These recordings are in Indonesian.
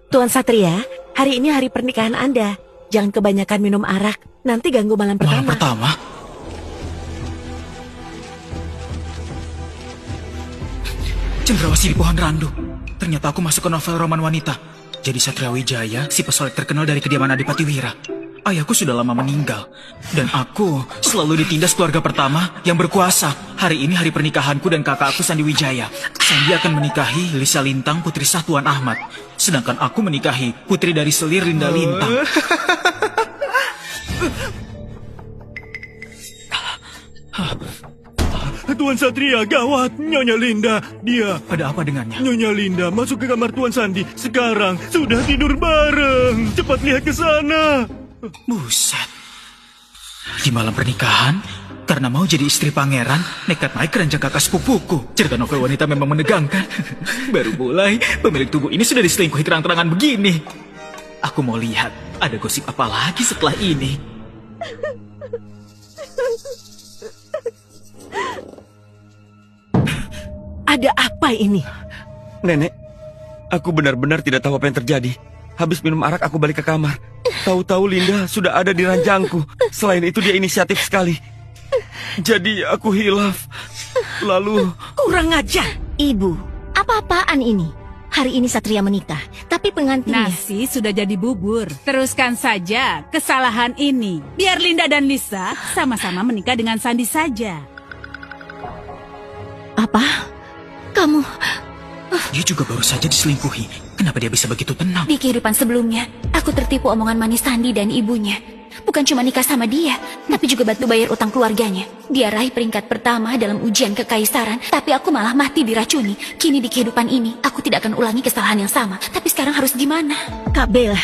Tuan Satria, hari ini hari pernikahan Anda. Jangan kebanyakan minum arak, nanti ganggu malam pertama. Malam pertama? Cendrawasih di pohon randu. Ternyata aku masuk ke novel roman wanita. Jadi Satria Wijaya, si pesolek terkenal dari kediaman Adipati Wira. Ayahku sudah lama meninggal. Dan aku selalu ditindas keluarga pertama yang berkuasa. Hari ini hari pernikahanku dan kakakku Sandi Wijaya. Sandi akan menikahi Lisa Lintang, putri sah Tuan Ahmad. Sedangkan aku menikahi putri dari selir Linda Lintang. Tuan Satria, gawat. Nyonya Linda, dia. Ada apa dengannya? Nyonya Linda masuk ke kamar Tuan Sandi. Sekarang sudah tidur bareng. Cepat lihat ke sana. Buset. Di malam pernikahan, karena mau jadi istri pangeran, nekat naik ke ranjang kakak sepupuku. Cerita novel wanita memang menegangkan. Baru mulai, pemilik tubuh ini sudah diselingkuhi terang-terangan begini. Aku mau lihat, ada gosip apa lagi setelah ini. Ada apa ini? Nenek, aku benar-benar tidak tahu apa yang terjadi. Habis minum arak aku balik ke kamar. Tahu-tahu Linda sudah ada di ranjangku. Selain itu dia inisiatif sekali. Jadi aku hilaf. Lalu... Kurang ajar. Ibu, apa-apaan ini? Hari ini Satria menikah, tapi pengantinnya... Nasi sudah jadi bubur. Teruskan saja kesalahan ini. Biar Linda dan Lisa sama-sama menikah dengan Sandi saja. Apa? Kamu... Dia juga baru saja diselingkuhi. Kenapa dia bisa begitu tenang? Di kehidupan sebelumnya, aku tertipu omongan manis Sandi dan ibunya. Bukan cuma nikah sama dia, tapi juga bantu bayar utang keluarganya. Dia raih peringkat pertama dalam ujian kekaisaran, tapi aku malah mati diracuni. Kini di kehidupan ini, aku tidak akan ulangi kesalahan yang sama. Tapi sekarang harus gimana? Kak Bella,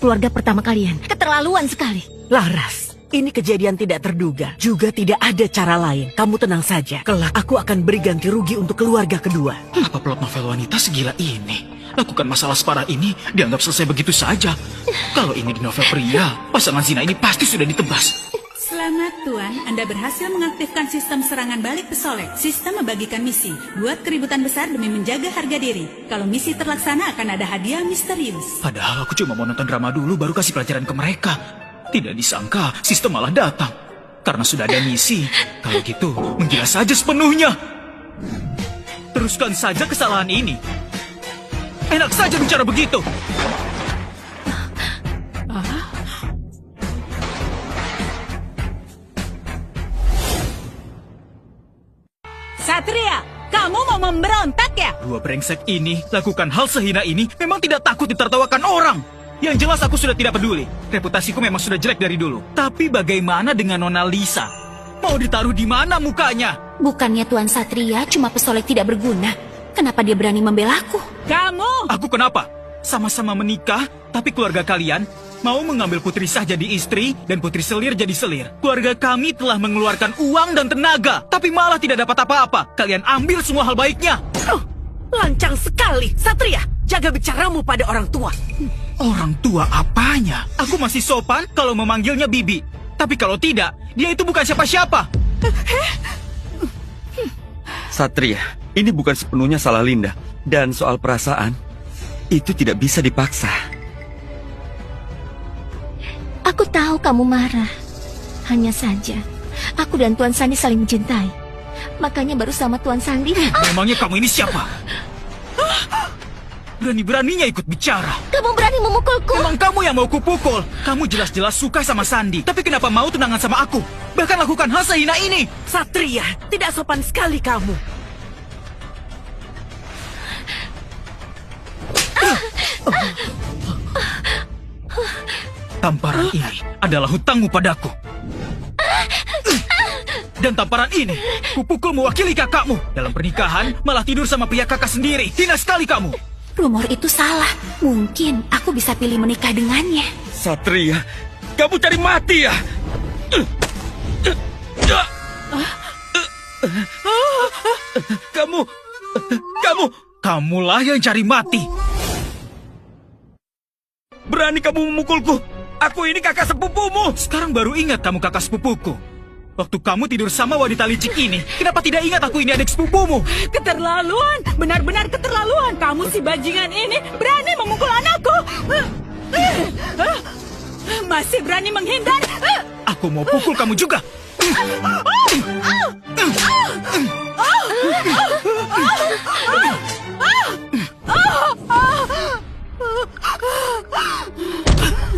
keluarga pertama kalian, keterlaluan sekali. Laras, ini kejadian tidak terduga. Juga tidak ada cara lain. Kamu tenang saja. Kelak aku akan beri ganti rugi untuk keluarga kedua. Apa plot novel wanita segila ini? Lakukan masalah separah ini dianggap selesai begitu saja. Kalau ini di novel pria, pasangan zina ini pasti sudah ditebas. Selamat Tuan, Anda berhasil mengaktifkan sistem serangan balik pesolek. Sistem membagikan misi. Buat keributan besar demi menjaga harga diri. Kalau misi terlaksana akan ada hadiah misterius. Padahal aku cuma mau nonton drama dulu baru kasih pelajaran ke mereka. Tidak disangka sistem malah datang. Karena sudah ada misi. Kalau gitu, menggila saja sepenuhnya. Teruskan saja kesalahan ini. Enak saja bicara begitu. Satria, kamu mau memberontak ya? Dua brengsek ini lakukan hal sehina ini memang tidak takut ditertawakan orang. Yang jelas aku sudah tidak peduli. Reputasiku memang sudah jelek dari dulu. Tapi bagaimana dengan Nona Lisa? Mau ditaruh di mana mukanya? Bukannya Tuan Satria cuma pesolek tidak berguna. Kenapa dia berani membelaku? Kamu! Aku kenapa? Sama-sama menikah, tapi keluarga kalian mau mengambil putri sah jadi istri dan putri selir jadi selir. Keluarga kami telah mengeluarkan uang dan tenaga, tapi malah tidak dapat apa-apa. Kalian ambil semua hal baiknya. Lancang sekali. Satria, jaga bicaramu pada orang tua. Orang tua apanya? Aku masih sopan kalau memanggilnya Bibi. Tapi kalau tidak, dia itu bukan siapa-siapa. Satria, ini bukan sepenuhnya salah Linda. Dan soal perasaan, itu tidak bisa dipaksa. Aku tahu kamu marah. Hanya saja, aku dan Tuan Sandi saling mencintai. Makanya baru sama Tuan Sandi. Memangnya kamu ini siapa? Berani-beraninya ikut bicara. Kamu berani memukulku. Memang kamu yang mau kupukul. Kamu jelas-jelas suka sama Sandi. Tapi kenapa mau tunangan sama aku? Bahkan lakukan hal sehina ini. Satria, tidak sopan sekali kamu. Tamparan ini adalah hutangmu padaku. Dan tamparan ini kupukul mewakili kakakmu. Dalam pernikahan malah tidur sama pihak kakak sendiri. Hina sekali kamu. Rumor itu salah. Mungkin aku bisa pilih menikah dengannya. Satria, kamu cari mati ya? Kamulah yang cari mati. Berani kamu memukulku? Aku ini kakak sepupumu. Sekarang baru ingat kamu kakak sepupuku. Waktu kamu tidur sama wanita licik ini, kenapa tidak ingat aku ini adik sepupumu? Keterlaluan, benar-benar keterlaluan. Kamu si bajingan ini berani memukul anakku. Masih berani menghindar. Aku mau pukul kamu juga.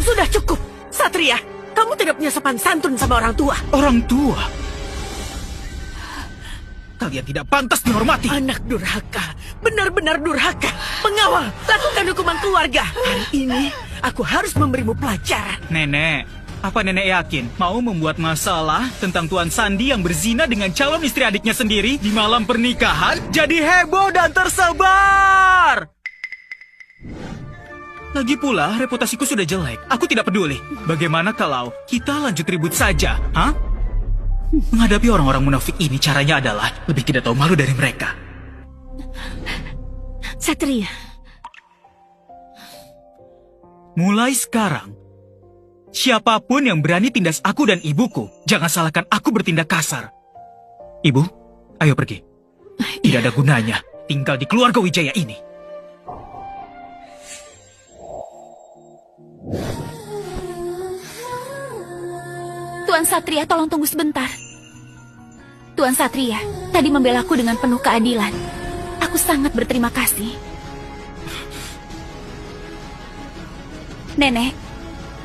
Sudah cukup, Satria. Kamu tidak punya sopan santun sama orang tua. Orang tua? Kalian tidak pantas dihormati. Anak durhaka, benar-benar durhaka. Pengawal, lakukan hukuman keluarga. Hari ini, aku harus memberimu pelajaran. Nenek, apa nenek yakin mau membuat masalah tentang Tuan Sandi yang berzina dengan calon istri adiknya sendiri di malam pernikahan jadi heboh dan tersebar? Lagi pula, reputasiku sudah jelek. Aku tidak peduli. Bagaimana kalau kita lanjut ribut saja? Hah? Menghadapi orang-orang munafik ini caranya adalah lebih tidak tahu malu dari mereka. Satria, Mulai sekarang, siapapun yang berani tindas aku dan ibuku, jangan salahkan aku bertindak kasar. Ibu, ayo pergi. Tidak ada gunanya tinggal di keluarga Wijaya ini. Tuan Satria, tolong tunggu sebentar. Tuan Satria, tadi membela aku dengan penuh keadilan. Aku sangat berterima kasih. Nenek,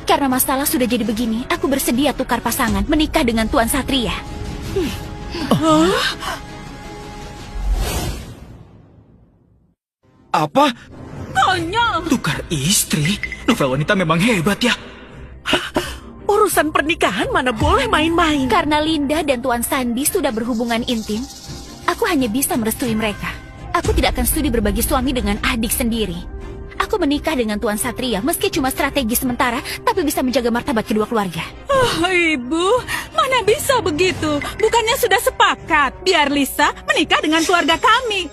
karena masalah sudah jadi begini, aku bersedia tukar pasangan, menikah dengan Tuan Satria. Apa? Konyol. Tukar istri? Novel wanita memang hebat ya. Urusan pernikahan mana boleh main-main. Karena Linda dan Tuan Sandi sudah berhubungan intim, aku hanya bisa merestui mereka. Aku tidak akan studi berbagi suami dengan adik sendiri. Aku menikah dengan Tuan Satria meski cuma strategi sementara, tapi bisa menjaga martabat kedua keluarga. Oh, Ibu, mana bisa begitu? Bukannya sudah sepakat biar Lisa menikah dengan keluarga kami.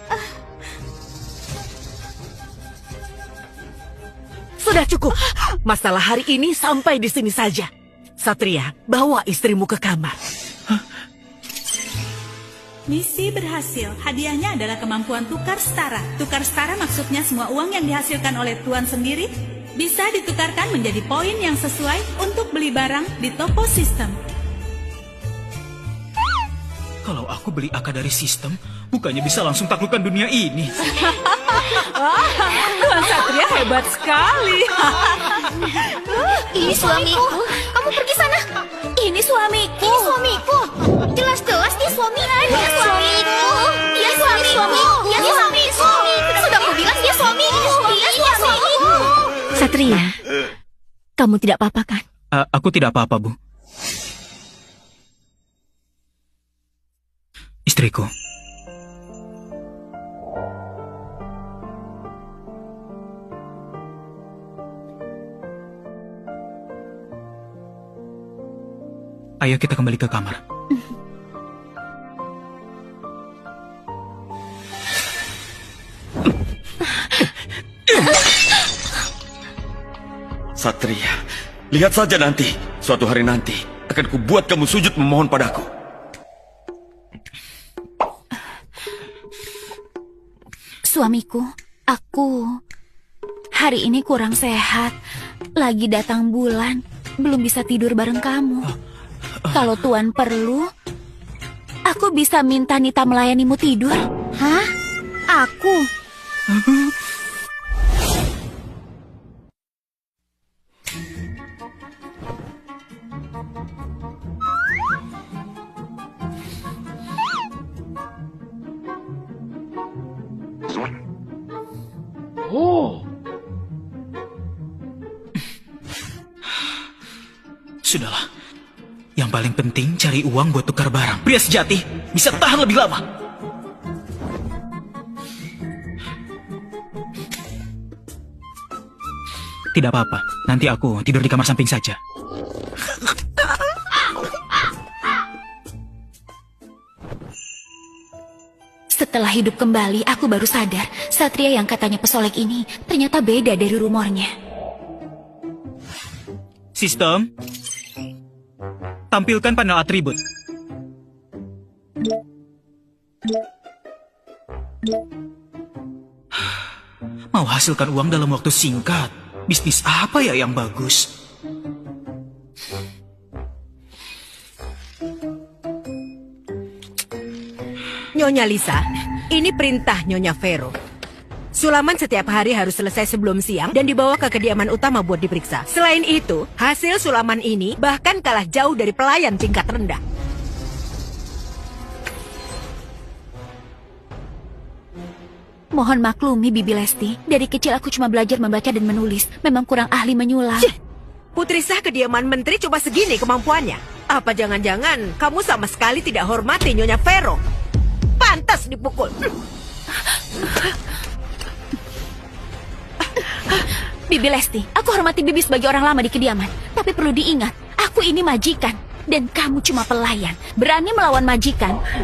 Sudah cukup. Masalah hari ini sampai di sini saja. Satria, bawa istrimu ke kamar. Misi berhasil. Hadiahnya adalah kemampuan tukar setara. Tukar setara maksudnya semua uang yang dihasilkan oleh Tuan sendiri bisa ditukarkan menjadi poin yang sesuai untuk beli barang di toko sistem. Kalau aku beli AK dari sistem, bukannya bisa langsung taklukkan dunia ini. Tuan Satria hebat sekali. ini suamiku. Kamu pergi sana. Ini suamiku. Ini suamiku. Jelas-jelas dia suamiku. Dia suamiku. Dia suamiku. Dia suamiku. Sudah aku bilang dia suamiku. Dia suamiku. Satria, kamu tidak apa-apa kan? Aku tidak apa-apa, Bu. Istriku. Ayo kita kembali ke kamar. Satria, lihat saja nanti. Suatu hari nanti akan kubuat kamu sujud memohon padaku. Suamiku, aku hari ini kurang sehat. Lagi datang bulan, belum bisa tidur bareng kamu. Kalau Tuan perlu, aku bisa minta Nita melayanimu tidur. Hah? Aku? Sudahlah. Yang paling penting cari uang buat tukar barang. Pria sejati bisa tahan lebih lama. Tidak apa-apa, nanti aku tidur di kamar samping saja. Setelah hidup kembali, aku baru sadar Satria yang katanya pesolek ini ternyata beda dari rumornya. Sistem, tampilkan panel atribut. Mau hasilkan uang dalam waktu singkat. Bisnis apa ya yang bagus? Nyonya Lisa, ini perintah Nyonya Vero. Sulaman setiap hari harus selesai sebelum siang dan dibawa ke kediaman utama buat diperiksa. Selain itu, hasil sulaman ini bahkan kalah jauh dari pelayan tingkat rendah. Mohon maklumi, Bibi Lesti. Dari kecil aku cuma belajar membaca dan menulis. Memang kurang ahli menyulam. Putri sah kediaman menteri coba segini kemampuannya. Apa jangan-jangan kamu sama sekali tidak hormati Nyonya Vero? Pantas dipukul. Bibi Lesti, aku hormati Bibi sebagai orang lama di kediaman. Tapi perlu diingat, aku ini majikan. Dan kamu cuma pelayan. Berani melawan majikan,